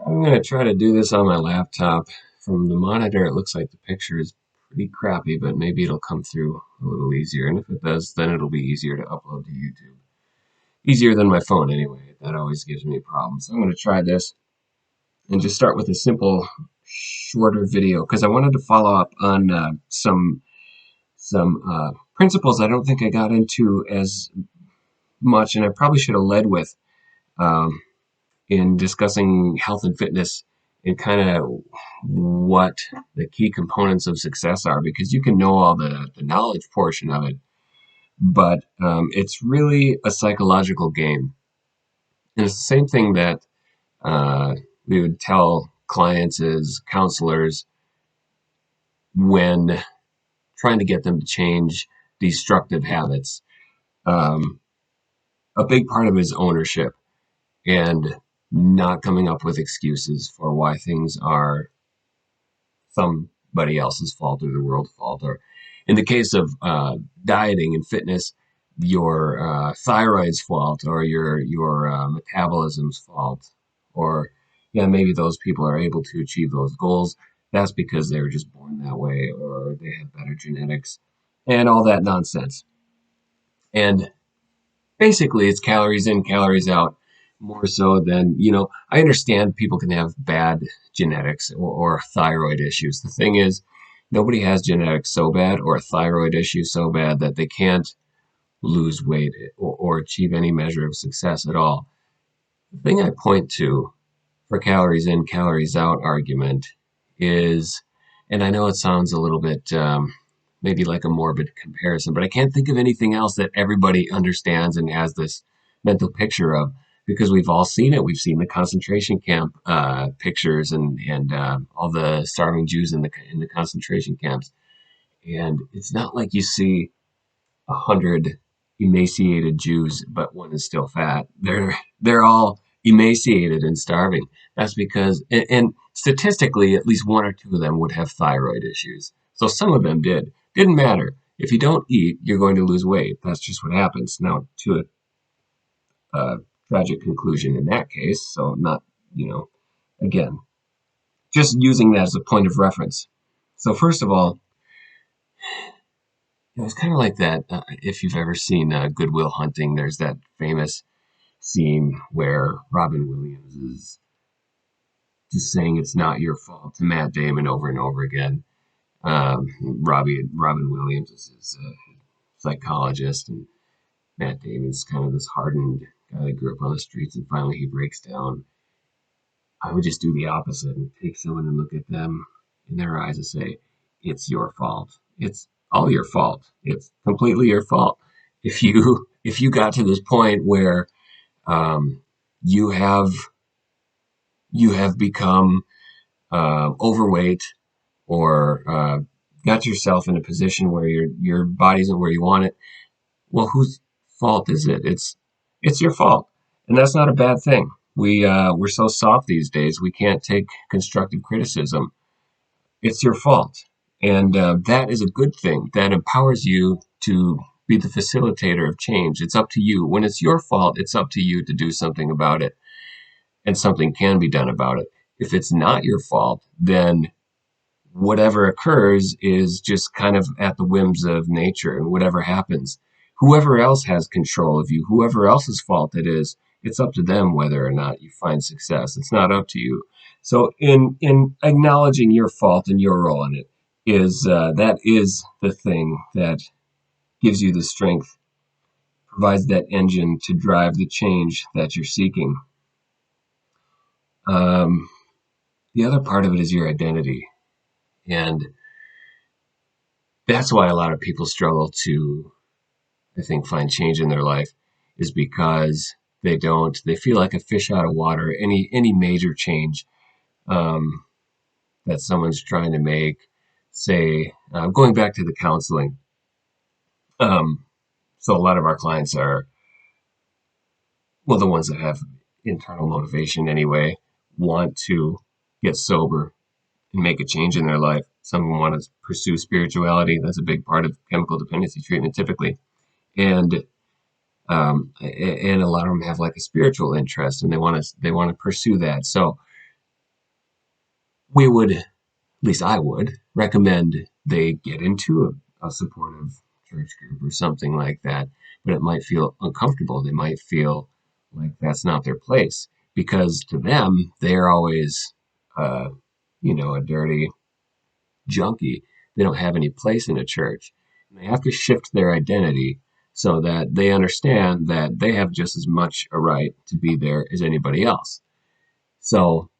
I'm going to try to do this on my laptop. From the monitor, it looks like the picture is pretty crappy, but maybe it'll come through a little easier. And if it does, then it'll be easier to upload to YouTube. Easier than my phone, anyway. That always gives me problems. So I'm going to try this and just start with a simple, shorter video because I wanted to follow up on some principles I don't think I got into as much, and I probably should have led with. Um, in discussing health and fitness and kind of what the key components of success are, because you can know all the knowledge portion of it, but it's really a psychological game. And it's the same thing that uh, we would tell clients as counselors when trying to get them to change destructive habits. Um, a big part of it is ownership and not coming up with excuses for why things are somebody else's fault or the world's fault. Or in the case of dieting and fitness, your thyroid's fault or your metabolism's fault, or yeah, maybe those people are able to achieve those goals. That's because they were just born that way, or they have better genetics, and all that nonsense. And basically, it's calories in, calories out, more so than, I understand people can have bad genetics or thyroid issues. The thing is, nobody has genetics so bad or a thyroid issue so bad that they can't lose weight or achieve any measure of success at all. The thing I point to for calories in, calories out argument is, and I know it sounds a little bit maybe like a morbid comparison, but I can't think of anything else that everybody understands and has this mental picture of, because we've all seen it. We've seen the concentration camp pictures and all the starving Jews in the concentration camps, and it's not like you see 100 emaciated Jews, but one is still fat. They're all emaciated and starving. That's because, and statistically, at least one or two of them would have thyroid issues. So some of them did. Didn't matter. If you don't eat, you're going to lose weight. That's just what happens. Now, to a tragic conclusion in that case. So not, again, just using that as a point of reference. So first of all, it's kind of like that. If you've ever seen Good Will Hunting, there's that famous scene where Robin Williams is just saying it's not your fault to Matt Damon over and over again. Robin Williams is a psychologist, and Matt Damon's kind of this hardened guy that grew up on the streets, and finally he breaks down. I would just do the opposite and take someone and look at them in their eyes and say, "It's your fault. It's all your fault. It's completely your fault. If you got to this point where um, you have you have become overweight or got yourself in a position where your body isn't where you want it, well, whose fault is it? It's your fault, and that's not a bad thing. We're so soft these days. We can't take constructive criticism. It's your fault, and that is a good thing. That empowers you to be the facilitator of change. It's up to you. When it's your fault, it's up to you to do something about it, and something can be done about it. If it's not your fault, then whatever occurs is just kind of at the whims of nature, and whatever happens, whoever else has control of you, whoever else's fault it is, it's up to them whether or not you find success. It's not up to you. So in acknowledging your fault and your role in it is that is the thing that gives you the strength, provides that engine to drive the change that you're seeking. um, the other part of it is your identity, and that's why a lot of people struggle to, I think, find change in their life, is because they feel like a fish out of water. Any major change um, that someone's trying to make, say, going back to the counseling. Um, so a lot of our clients are, well, the ones that have internal motivation anyway, want to get sober and make a change in their life. Some of them want to pursue spirituality. That's a big part of chemical dependency treatment typically. And a lot of them have like a spiritual interest, and they want to pursue that. So we would, at least I would, recommend they get into a supportive church group or something like that. But it might feel uncomfortable. They might feel like that's not their place because to them, they're always, uh, a dirty junkie. They don't have any place in a church. And they have to shift their identity so that they understand that they have just as much a right to be there as anybody else. So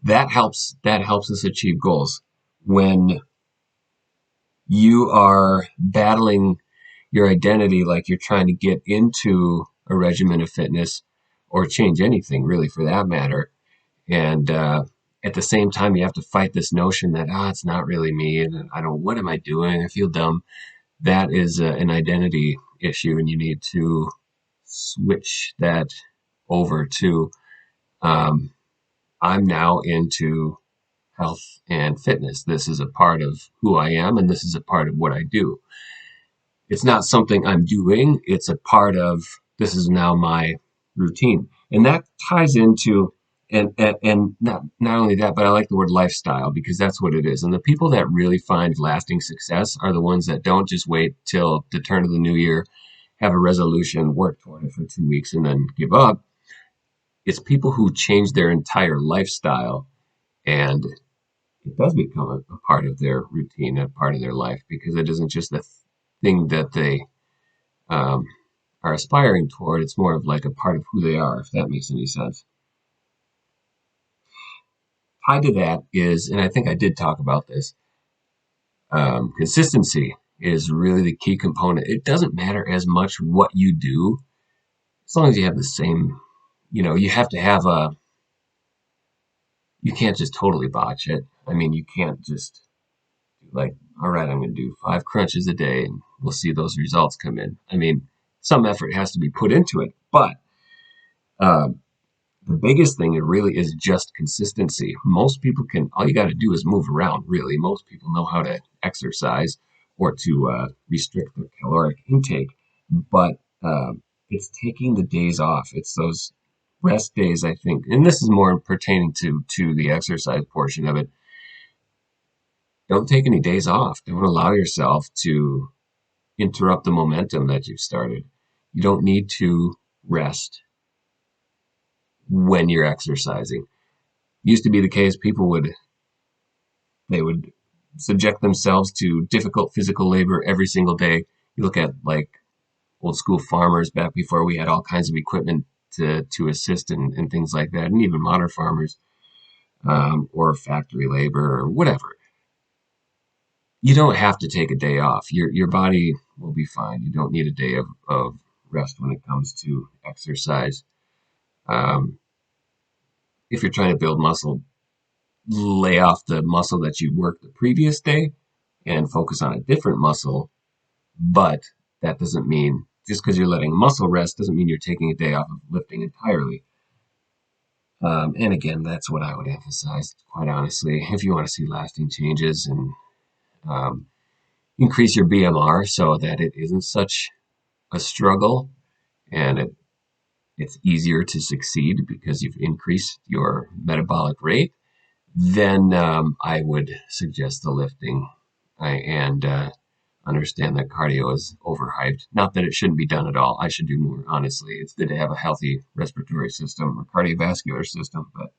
that helps us achieve goals. When you are battling your identity like you're trying to get into a regimen of fitness or change anything really for that matter, and at the same time you have to fight this notion that it's not really me and I don't, what am I doing, I feel dumb. That is an identity issue, and you need to switch that over to um, I'm now into health and fitness. This is a part of who I am, and this is a part of what I do. It's not something I'm doing, it's a part of this is now my routine. And that ties into and not only that, but I like the word lifestyle because that's what it is. And the people that really find lasting success are the ones that don't just wait till the turn of the new year, have a resolution, work toward it for 2 weeks, and then give up. It's people who change their entire lifestyle, and it does become a part of their routine, a part of their life, because it isn't just the thing that they um, are aspiring toward. It's more of like a part of who they are, if that makes any sense. Tied to that is, and I think I did talk about this, consistency is really the key component. It doesn't matter as much what you do, as long as you have the same, you have to have you can't just totally botch it. I mean, you can't just like, all right, I'm going to do 5 crunches a day and we'll see those results come in. I mean, some effort has to be put into it, but um, the biggest thing it really is just consistency. Most people can, all you got to do is move around, really. Most people know how to exercise or to restrict their caloric intake, but it's taking the days off. It's those rest days, I think, and this is more pertaining to the exercise portion of it. Don't take any days off. Don't allow yourself to interrupt the momentum that you've started. You don't need to rest when you're exercising. Used to be the case, people would subject themselves to difficult physical labor every single day. You look at like old school farmers back before we had all kinds of equipment to assist in things like that, and even modern farmers, or factory labor or whatever. You don't have to take a day off. Your body will be fine. You don't need a day of rest when it comes to exercise. Um, if you're trying to build muscle, lay off the muscle that you worked the previous day and focus on a different muscle. But that doesn't mean just because you're letting muscle rest doesn't mean you're taking a day off of lifting entirely. And again, that's what I would emphasize, quite honestly. If you want to see lasting changes and um, increase your BMR so that it isn't such a struggle and it's easier to succeed because you've increased your metabolic rate, then I would suggest the lifting. And understand that cardio is overhyped. Not that it shouldn't be done at all. I should do more, honestly. It's good to have a healthy respiratory system or cardiovascular system. But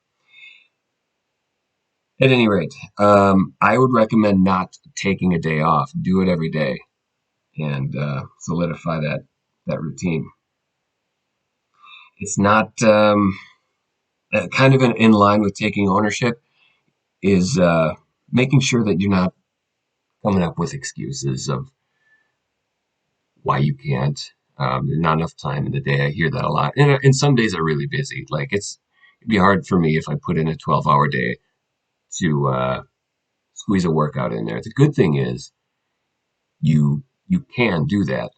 at any rate, I would recommend not taking a day off. Do it every day and solidify that routine. It's not kind of in line with taking ownership is making sure that you're not coming up with excuses of why you can't. There's not enough time in the day. I hear that a lot. And some days are really busy. Like it'd be hard for me if I put in a 12-hour day to squeeze a workout in there. The good thing is you can do that,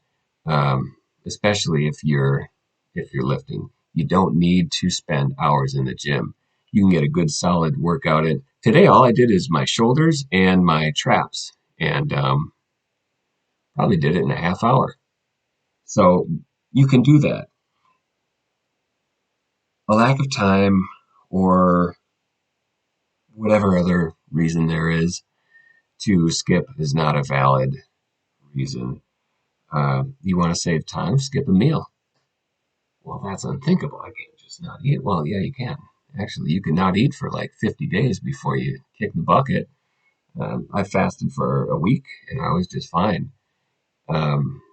especially if you're lifting. You don't need to spend hours in the gym. You can get a good solid workout in. Today, all I did is my shoulders and my traps, and probably did it in a half hour. So you can do that. A lack of time or whatever other reason there is to skip is not a valid reason. You want to save time, skip a meal. Well, that's unthinkable. I can't just not eat. Well, yeah, you can. Actually, you can not eat for like 50 days before you kick the bucket. I fasted for a week and I was just fine.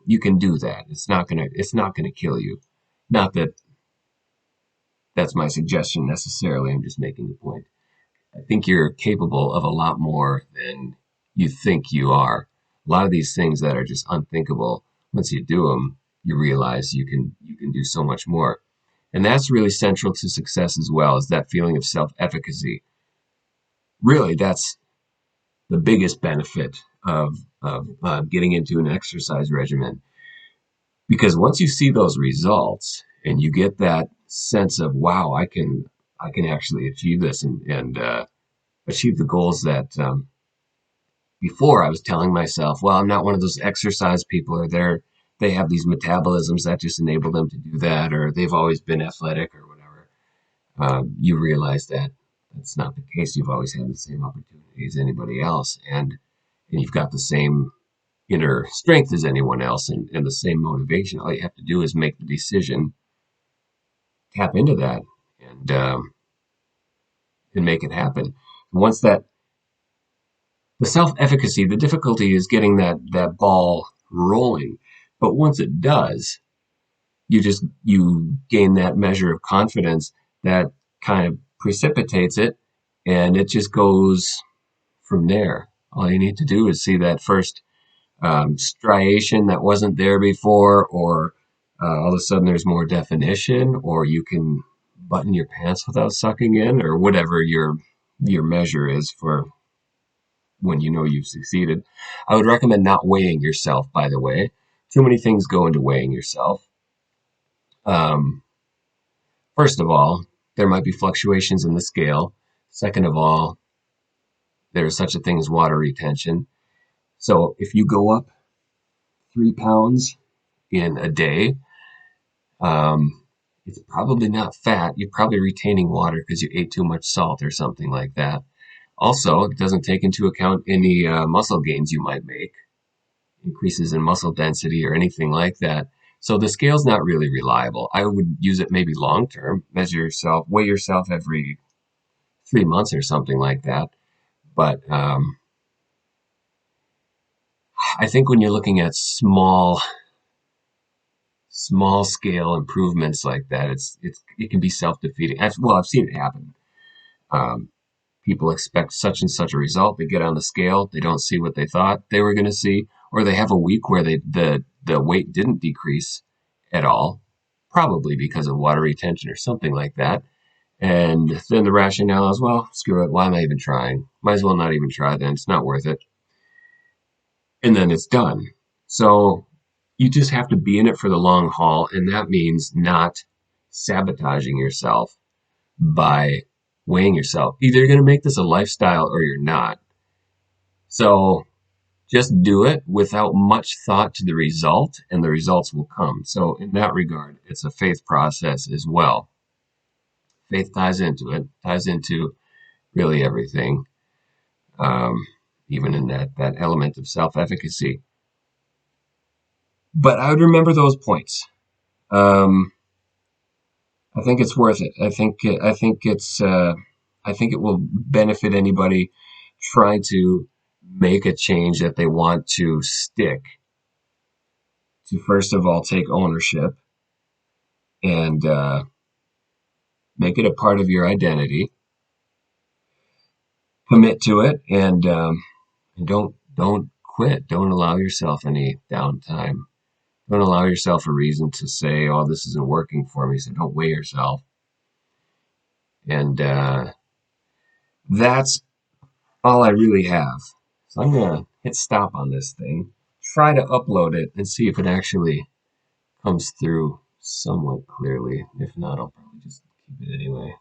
You can do that. It's not gonna kill you. Not that that's my suggestion necessarily. I'm just making the point. I think you're capable of a lot more than you think you are. A lot of these things that are just unthinkable, once you do them, you realize you can do so much more. And that's really central to success as well, is that feeling of self-efficacy. Really, that's the biggest benefit of getting into an exercise regimen. Because once you see those results and you get that sense of, wow, I can actually achieve this and achieve the goals that before I was telling myself, well, I'm not one of those exercise people, or they have these metabolisms that just enable them to do that, or they've always been athletic or whatever. You realize that that's not the case. You've always had the same opportunity as anybody else, and you've got the same inner strength as anyone else, and the same motivation. All you have to do is make the decision, tap into that, and and make it happen. Once that the self-efficacy, the difficulty is getting that ball rolling. But once it does, you gain that measure of confidence that kind of precipitates it, and it just goes from there. All you need to do is see that first striation that wasn't there before, or all of a sudden there's more definition, or you can button your pants without sucking in, or whatever your measure is for when you know you've succeeded. I would recommend not weighing yourself, by the way. Too many things go into weighing yourself. Um, First of all, there might be fluctuations in the scale. Second of all, there is such a thing as water retention. So if you go up 3 pounds in a day, um, it's probably not fat. You're probably retaining water because you ate too much salt or something like that. Also, it doesn't take into account any muscle gains you might make, increases in muscle density or anything like that. So the scale's not really reliable. I would use it maybe long term, measure yourself, weigh yourself every 3 months or something like that. But I think when you're looking at small scale improvements like that, it can be self defeating. I've seen it happen. Um, People expect such and such a result. They get on the scale, they don't see what they thought they were going to see, or they have a week where the weight didn't decrease at all, probably because of water retention or something like that. And then the rationale is, well, screw it. Why am I even trying? Might as well not even try then. It's not worth it. And then it's done. So you just have to be in it for the long haul. And that means not sabotaging yourself by weighing yourself. Either you're going to make this a lifestyle or you're not. So just do it without much thought to the result, and the results will come. So, in that regard, it's a faith process as well. Faith ties into it, ties into really everything, um, even in that element of self efficacy. But I would remember those points. Um, I think it's worth it. I think it will benefit anybody trying to make a change that they want to stick to. First of all, take ownership and make it a part of your identity. Commit to it, and don't quit. Don't allow yourself any downtime. Don't allow yourself a reason to say, "Oh, this isn't working for me." So don't weigh yourself, and that's all I really have. So I'm gonna hit stop on this thing, try to upload it, and see if it actually comes through somewhat clearly. If not, I'll probably just keep it anyway.